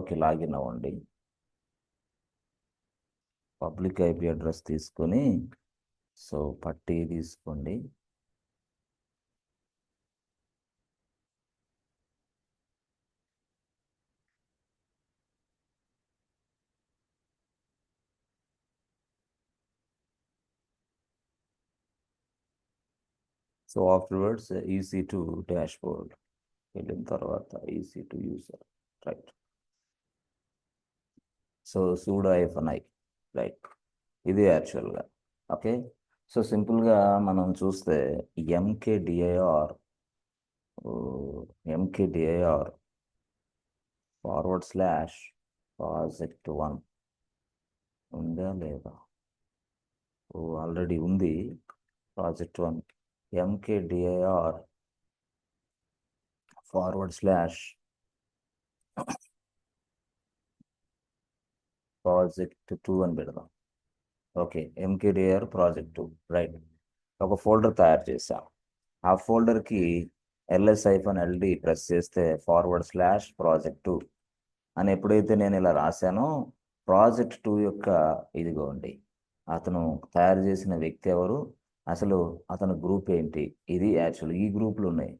లోకి లాగిన్ అవ్వండి. Public IP address తీసుకొని సో పట్టీ తీసుకోండి. సో ఆఫ్టర్వర్డ్స్ EC2 డాష్బోర్డ్ వెళ్ళిన తర్వాత EC2 user, right. So sudo -i, right. ఇది యాక్చువల్గా ఓకే. సో సింపుల్గా మనం చూస్తే mkdir /project1 ఉందా లేదా? ఆల్రెడీ ఉంది project1 mkdir /project2 అని పెడదాం. Okay, mkdir project2, right. ఒక ఫోల్డర్ తయారు చేసాం. ఆ ఫోల్డర్కి ls-ld ప్రెస్ చేస్తే /project2 అని ఎప్పుడైతే నేను ఇలా రాశానో project2 యొక్క ఇదిగోండి అతను తయారు చేసిన వ్యక్తి ఎవరు, అసలు అతని గ్రూప్ ఏంటి, ఇది యాక్చువల్ ఈ గ్రూపులు ఉన్నాయి.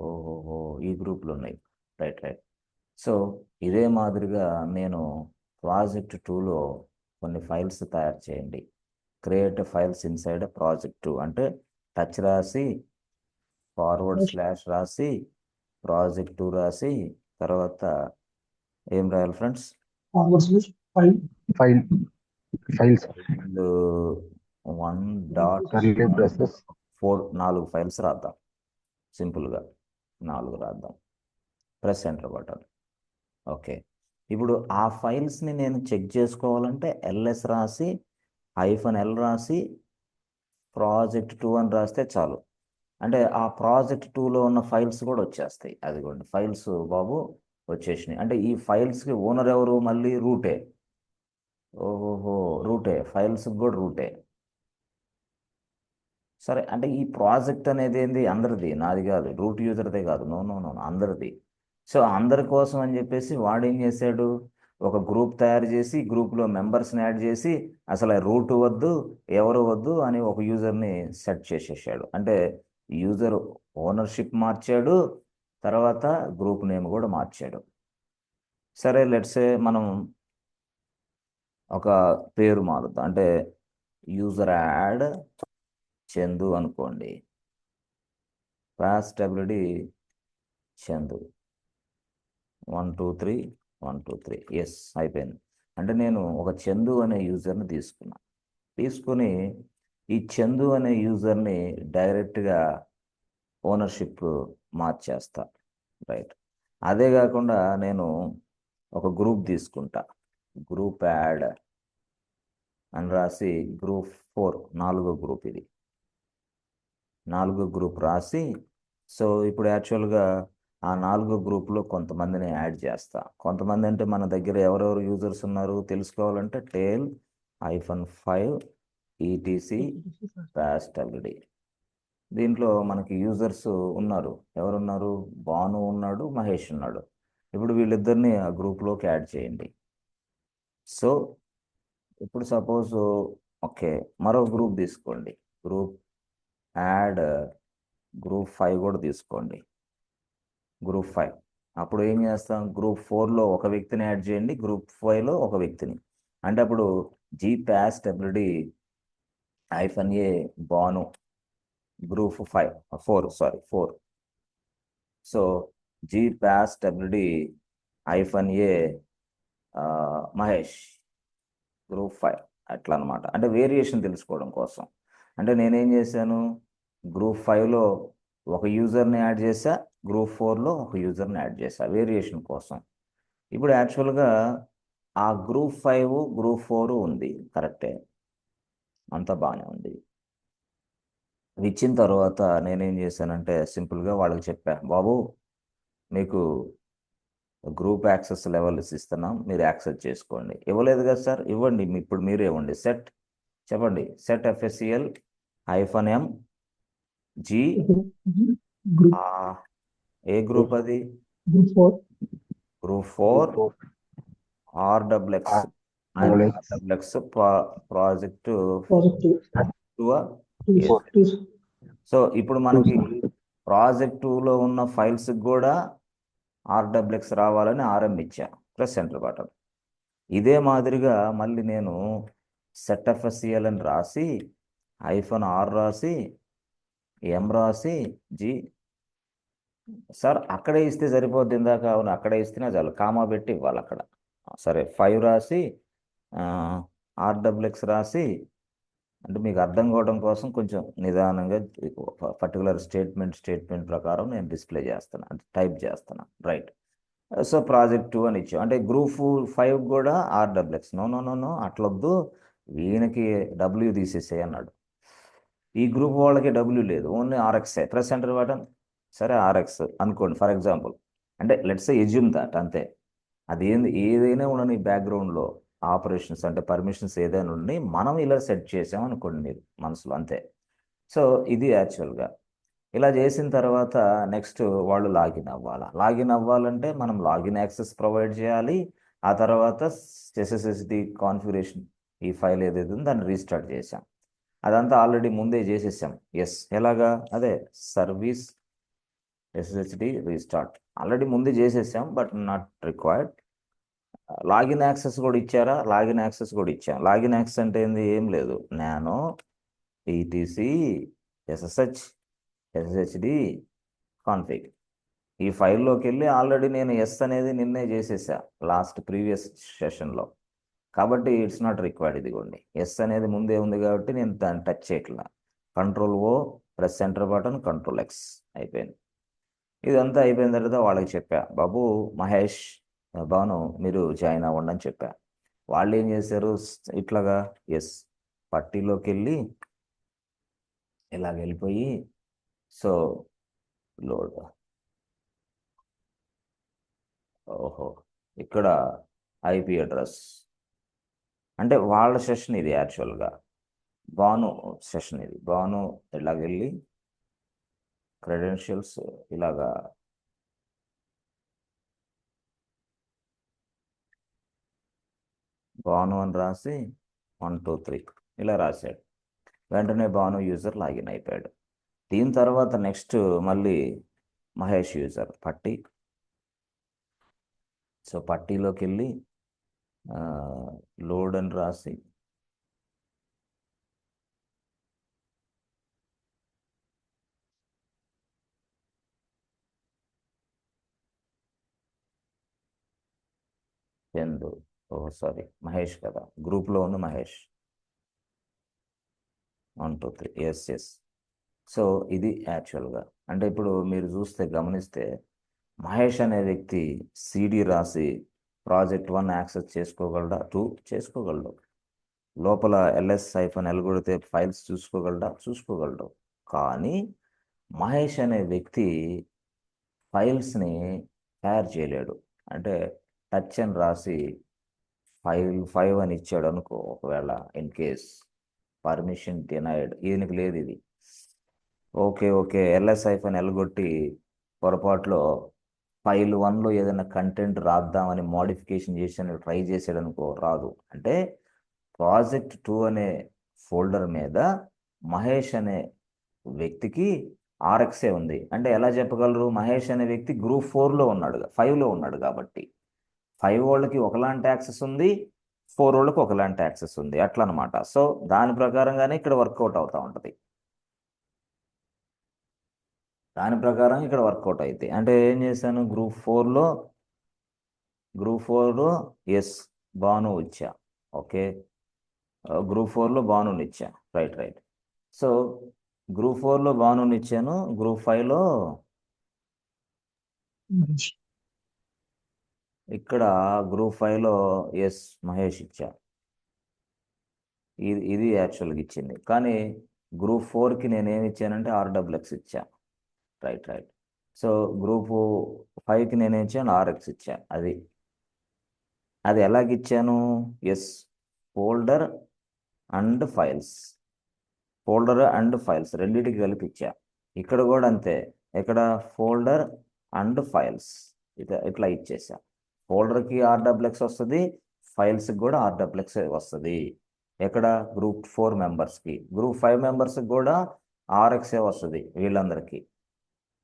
ఓహోహో, ఈ గ్రూపులు ఉన్నాయి, రైట్ రైట్. సో ఇదే మాదిరిగా నేను project2లో కొన్ని ఫైల్స్ తయారు చేయండి. క్రియేట్ ఫైల్స్ ఇన్సైడ్ project2 అంటే టచ్ రాసి / రాసి project2 రాసి తర్వాత ఏం రాయాలి ఫ్రెండ్స్? ఫైల్స్ 4 ఫైల్స్ రాద్దాం. సింపుల్గా 4 రాద్దాం. Press enter button. ఓకే, ఇప్పుడు ఆ ఫైల్స్ని నేను చెక్ చేసుకోవాలంటే ls రాసి -l రాసి project2 అని రాస్తే చాలు. అంటే ఆ project2లో ఉన్న ఫైల్స్ కూడా వచ్చేస్తాయి. అదిగోండి ఫైల్స్ బాబు వచ్చేసినాయి. అంటే ఈ ఫైల్స్కి ఓనర్ ఎవరు? మళ్ళీ రూటే. ఓహోహో, రూటే, ఫైల్స్ కూడా రూటే. సరే, అంటే ఈ ప్రాజెక్ట్ అనేది ఏంది? అందరిది, నాది కాదు, రూట్ యూజర్దే కాదు. నో నో నో, అందరిది. సో అందరి కోసం అని చెప్పేసి వాడు ఏం చేశాడు, ఒక గ్రూప్ తయారు చేసి గ్రూప్లో మెంబర్స్ని యాడ్ చేసి అసలు రూట్ వద్దు ఎవరు వద్దు అని ఒక యూజర్ని సెట్ చేసేసాడు. అంటే యూజర్ ఓనర్షిప్ మార్చాడు, తర్వాత గ్రూప్ నేమ్ కూడా మార్చాడు. సరే, లెట్సే మనం ఒక పేరు మారుద్దాం. అంటే యూజర్ యాడ్ చందు అనుకోండి. పాస్టబిలిటీ చందు 1 2 3 1 2 3 ఎస్ అయిపోయింది. అంటే నేను ఒక చందు అనే యూజర్ని తీసుకుని ఈ చందు అనే యూజర్ని డైరెక్ట్గా ఓనర్షిప్ మార్చేస్తా, రైట్. అదే కాకుండా నేను ఒక గ్రూప్ తీసుకుంటా, గ్రూప్ యాడ్ అని రాసి గ్రూప్ 4 4వ గ్రూప్, ఇది 4వ గ్రూప్ రాసి సో ఇప్పుడు యాక్చువల్గా ఆ 4వ గ్రూప్లో కొంతమందిని యాడ్ చేస్తా. కొంతమంది అంటే మన దగ్గర ఎవరెవరు యూజర్స్ ఉన్నారు తెలుసుకోవాలంటే tail -5 etc పాస్టబిలిటీ. దీంట్లో మనకి యూజర్స్ ఉన్నారు. ఎవరున్నారు? భాను ఉన్నాడు, మహేష్ ఉన్నాడు. ఇప్పుడు వీళ్ళిద్దరిని ఆ గ్రూప్లోకి యాడ్ చేయండి. సో ఇప్పుడు సపోజ్ ఓకే, మరో గ్రూప్ తీసుకోండి, గ్రూప్ యాడ్ గ్రూప్ 5 కూడా తీసుకోండి, గ్రూప్ 5. అప్పుడు ఏం చేస్తాం, గ్రూప్ 4లో ఒక వ్యక్తిని యాడ్ చేయండి, గ్రూప్ 5లో ఒక వ్యక్తిని. అంటే అప్పుడు gPassWD -a Bhanu group 4 so gPassWD -a Mahesh group 5 అట్లా అనమాట. అంటే వేరియేషన్ తెలుసుకోవడం కోసం. అంటే నేనేం చేశాను, గ్రూప్ 5లో ఒక యూజర్ని యాడ్ చేశా, గ్రూప్ 4లో ఒక యూజర్ని యాడ్ చేశా వేరియేషన్ కోసం. ఇప్పుడు యాక్చువల్గా ఆ గ్రూప్ 5 గ్రూప్ 4 ఉంది, కరెక్టే, అంతా బాగానే ఉంది. ఇచ్చిన తర్వాత నేనేం చేశానంటే సింపుల్గా వాళ్ళకి చెప్పా, బాబు మీకు గ్రూప్ యాక్సెస్ లెవెల్స్ ఇస్తున్నాం, మీరు యాక్సెస్ చేసుకోండి. ఇవ్వలేదు కదా సార్, ఇవ్వండి, ఇప్పుడు మీరు ఇవ్వండి. చెప్పండి, సెట్ FSCL -m G ఏ గ్రూప్ అది? Group 4 RXX and RXX project project 2. So ఇప్పుడు మనకి ప్రాజెక్ట్ 2లో ఉన్న ఫైల్స్ కూడా RXX రావాలని RM ఇచ్చా ప్లస్ ఎంటర్ బటన్. ఇదే మాదిరిగా మళ్ళీ నేను సెట్ఎఫ్ఎస్సిఎల్ అని రాసి -R రాసి M రాసి G. సార్ అక్కడే ఇస్తే సరిపోద్ది, ఇందాక అవును అక్కడే ఇస్తేనే చాలు, కామా పెట్టి ఇవ్వాలి అక్కడ. సరే 5 రాసి RXX రాసి, అంటే మీకు అర్థం కావడం కోసం కొంచెం నిదానంగా పర్టికులర్ స్టేట్మెంట్ ప్రకారం నేను డిస్ప్లే చేస్తాను, అంటే టైప్ చేస్తాను. రైట్. సో ప్రాజెక్ట్ 2 అని ఇచ్చాం, అంటే గ్రూప్ 5 కూడా RXX. No no no no అట్లొద్దు, ఈయనకి W తీసేసేయి అన్నాడు. ఈ గ్రూప్ వాళ్ళకి W లేదు, only RX. Press enter button. సరే RX అనుకోండి ఫర్ ఎగ్జాంపుల్, అంటే లెట్స్ ఎజ్యూమ్ దట్, అంతే. అది ఏదైనా ఉండని బ్యాక్గ్రౌండ్లో ఆపరేషన్స్ అంటే పర్మిషన్స్ ఏదైనా ఉండి మనం ఇలా సెట్ చేసాం అనుకోండి మీరు మనసులో, అంతే. సో ఇది యాక్చువల్గా ఇలా చేసిన తర్వాత నెక్స్ట్ వాళ్ళు లాగిన్ అవ్వాలి. లాగిన్ అవ్వాలంటే మనం లాగిన్ యాక్సెస్ ప్రొవైడ్ చేయాలి. ఆ తర్వాత SSHD కాన్ఫిగరేషన్, ఈ ఫైల్ ఏదైతే ఉందో దాన్ని రీస్టార్ట్ చేసాం. అదంతా ఆల్రెడీ ముందే చేసేసాం. ఎస్, ఎలాగా? అదే సర్వీస్ SSHD రీస్టార్ట్ ఆల్రెడీ ముందే చేసేసాం, but not required. Login access కూడా ఇచ్చారా? లాగిన్ యాక్సెస్ కూడా ఇచ్చాం. లాగిన్ యాక్సెస్ అంటే ఏంది? ఏం లేదు, నానో etc SSHD కాన్ఫిగ్. ఈ ఫైల్లోకి వెళ్ళి ఆల్రెడీ నేను ఎస్ అనేది నిన్నే చేసేసా ప్రీవియస్ సెషన్లో, కాబట్టి ఇట్స్ నాట్ రిక్వైర్డ్. ఇదిగోండి ఎస్ అనేది ముందే ఉంది కాబట్టి నేను దాన్ని టచ్ చేయట్లా. Ctrl+O, press centre button, Ctrl+X అయిపోయింది. ఇదంతా అయిపోయిన తర్వాత వాళ్ళకి చెప్పా, బాబు మహేష్, బాను మీరు జాయిన్ అవ్వండి అని చెప్పా. వాళ్ళు ఏం చేశారు? ఇట్లాగా ఎస్ పట్టీలోకి వెళ్ళి ఇలాగ వెళ్ళిపోయి, సో లోడ్, ఓహో ఇక్కడ IP అడ్రస్, అంటే వాళ్ళ సెషన్ ఇది యాక్చువల్గా, బాను సెషన్ ఇది. బాను ఇలాగెళ్ళి క్రెడెన్షియల్స్ ఇలాగా బాను అని రాసి 1 2 3 ఇలా రాశాడు. వెంటనే బాను యూజర్ లాగిన్ అయిపోయాడు. దీని తర్వాత నెక్స్ట్ మళ్ళీ మహేష్ యూజర్ పట్టీ. సో పట్టీలోకి వెళ్ళి లోడ్ అని రాసి చందు, సారీ మహేష్ కదా, గ్రూప్లో ఉన్న మహేష్. 1 2 3 yes yes. సో ఇది యాక్చువల్గా, అంటే ఇప్పుడు మీరు గమనిస్తే మహేష్ అనే వ్యక్తి CD రాసి ప్రాజెక్ట్ 1 యాక్సెస్ చేసుకోగలడా? 2 చేసుకోగలడు. లోపల -L కొడితే ఫైల్స్ చూసుకోగలడా? చూసుకోగలడు. కానీ మహేష్ అనే వ్యక్తి ఫైల్స్ని తయారు చేయలేడు. అంటే టచ్ అని రాసి ఫైల్ 5 అని ఇచ్చాడు అనుకో, ఒకవేళ ఇన్ కేస్ పర్మిషన్ డినైడ్, ఈయనకి లేదు ఇది. ఓకే ఓకే -L కొట్టి పొరపాటులో ఫైల్ 1లో ఏదైనా కంటెంట్ రాద్దామని మోడిఫికేషన్ చేసి ట్రై చేసాడు అనుకో, రాదు. అంటే ప్రాజెక్ట్ 2 అనే ఫోల్డర్ మీద మహేష్ అనే వ్యక్తికి RX ఉంది. అంటే ఎలా చెప్పగలరు? మహేష్ అనే వ్యక్తి గ్రూప్ 4లో ఉన్నాడు, 5లో ఉన్నాడు కాబట్టి 5 వాళ్ళకి ఒకలాంటి యాక్సెస్ ఉంది, 4 వాళ్ళకి ఒకలాంటి యాక్సెస్ ఉంది, అట్లా అనమాట. సో దాని ప్రకారంగానే ఇక్కడ వర్కౌట్ అవుతూ ఉంటుంది. దాని ప్రకారం ఇక్కడ వర్కౌట్ అయితే, అంటే ఏం చేశాను? గ్రూప్ 4లో ఎస్ బాను ఇచ్చా. ఓకే, గ్రూప్ 4లో బానుని ఇచ్చా. Right right. సో గ్రూప్ 4లో బానుని ఇచ్చాను, గ్రూప్ 5లో ఇక్కడ గ్రూప్ 5లో ఎస్ మహేష్ ఇచ్చా. ఇది యాక్చువల్గా ఇచ్చింది. కానీ గ్రూప్ 4కి నేనేమి ఇచ్చానంటే RXX ఇచ్చా. Right right. సో గ్రూప్ 5కి నేనేం ఇచ్చాను? RX ఇచ్చా. అది ఎలాగిచ్చాను? ఎస్ ఫోల్డర్ అండ్ ఫైల్స్, రెండింటికి కలిపి ఇచ్చా. ఇక్కడ కూడా అంతే, ఇక్కడ ఫోల్డర్ అండ్ ఫైల్స్ ఇట్లా ఇచ్చేసా. ఫోల్డర్కి ఆర్డబ్ల్యూఎక్స్ వస్తుంది, ఫైల్స్కి కూడా ఆర్డబ్ల్యూఎక్స్ వస్తుంది. ఎక్కడ గ్రూప్ 4 మెంబర్స్కి, గ్రూప్ 5 మెంబర్స్కి కూడా ఆర్ఎక్సే వస్తుంది వీళ్ళందరికీ,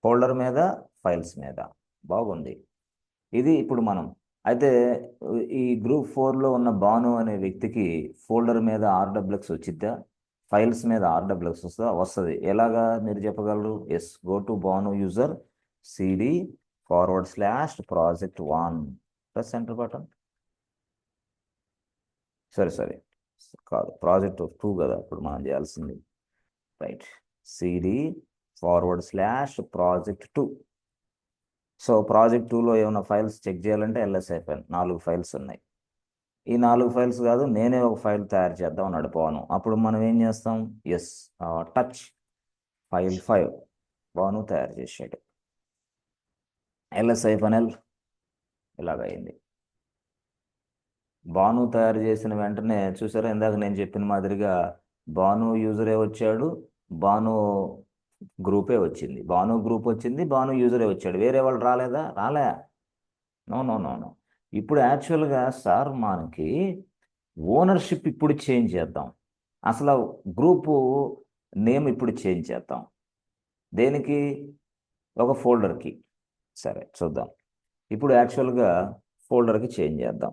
ఫోల్డర్ మీద ఫైల్స్ మీద. బాగుంది. ఇది ఇప్పుడు మనం అయితే ఈ గ్రూప్ 4లో ఉన్న భాను అనే వ్యక్తికి ఫోల్డర్ మీద ఆర్డబ్ల్యూఎక్స్ వచ్చిద్దా, ఫైల్స్ మీద ఆర్డబ్ల్యూఎక్స్ వస్తుంది. ఎలాగా మీరు చెప్పగలరు? Yes, go to Bhanu user cd/project1 press enter button. సరే కాదు, project2 కదా ఇప్పుడు మనం చేయాల్సింది. Right, cd/project2. సో project2లో ఏమైనా ఫైల్స్ చెక్ చేయాలంటే LSI ఫైల్ 4 ఫైల్స్ ఉన్నాయి. ఈ 4 ఫైల్స్ కాదు, నేనే ఒక ఫైల్ తయారు చేద్దాం అని అడుగుతాను. అప్పుడు మనం ఏం చేస్తాం? ఎస్, టచ్ ఫైల్ 5 భాను తయారు చేసాడు. LSI-L ఇలాగైంది. భాను తయారు చేసిన వెంటనే చూసారా, ఇందాక నేను చెప్పిన మాదిరిగా భాను యూజరే వచ్చాడు, భాను గ్రూపే వచ్చింది, భాను గ్రూప్ వచ్చింది, భాను యూజరే వచ్చాడు. వేరే వాళ్ళు రాలేదా? రాలే. No no no no. ఇప్పుడు యాక్చువల్గా సార్ మనకి ఓనర్షిప్ ఇప్పుడు చేంజ్ చేద్దాం. అసలు గ్రూపు నేమ్ ఇప్పుడు చేంజ్ చేద్దాం. దేనికి? ఒక ఫోల్డర్కి. సరే చూద్దాం. ఇప్పుడు యాక్చువల్గా ఫోల్డర్కి చేంజ్ చేద్దాం.